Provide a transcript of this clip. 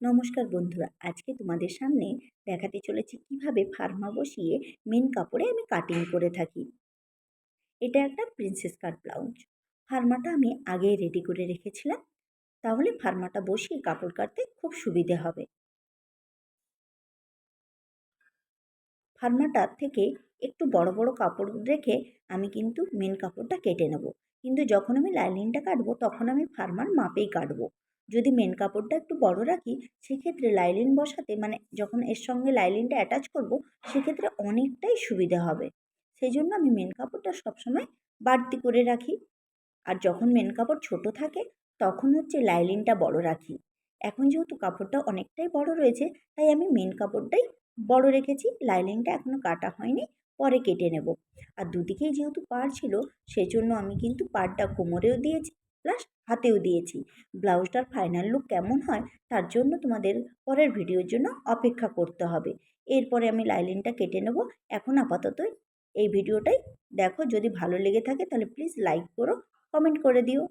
নমস্কার বন্ধুরা, আজকে তোমাদের সামনে দেখাতে চলেছি কিভাবে ফার্মা বসিয়ে মেন কাপড়ে আমি কাটিং করে থাকি। এটা একটা প্রিন্সেস কাট ব্লাউজ। ফার্মাটা আমি আগেই রেডি করে রেখেছিলাম, তাহলে ফার্মাটা বসিয়ে কাপড় কাটতে খুব সুবিধে হবে। ফার্মাটার থেকে একটু বড় বড় কাপড় রেখে আমি কিন্তু মেন কাপড়টা কেটে নেব। কিন্তু যখন আমি লাইনিংটা কাটবো তখন আমি ফার্মার মাপেই কাটবো। যদি মেন কাপড়টা একটু বড় রাখি সেক্ষেত্রে লাইনিং বসাতে যখন এর সঙ্গে লাইনিংটা অ্যাটাচ করব সেক্ষেত্রে অনেকটাই সুবিধে হবে। সেই জন্য আমি মেন কাপড়টা সবসময় বাড়তি করে রাখি। আর যখন মেন কাপড় ছোট থাকে তখন হচ্ছে লাইনিংটা বড় রাখি। এখন যেহেতু কাপড়টা অনেকটাই বড় রয়েছে তাই আমি মেন কাপড়টাই বড় রেখেছি, লাইনিংটা এখনও কাটা হয়নি, পরে কেটে নেব। আর দুদিকেই যেহেতু পাড় ছিল সেজন্য আমি কিন্তু পাড়টা কোমরেও দিয়েছি প্লাস হাতেও দিয়েছি। ব্লাউজটার ফাইনাল লুক কেমন হয় তার জন্য তোমাদের পরের ভিডিওর জন্য অপেক্ষা করতে হবে। এরপরে আমি লাইনিংটা কেটে নেব। এখন আপাতত এই ভিডিওটাই দেখো, যদি ভালো লেগে থাকে তাহলে প্লিজ লাইক করো, কমেন্ট করে দিও।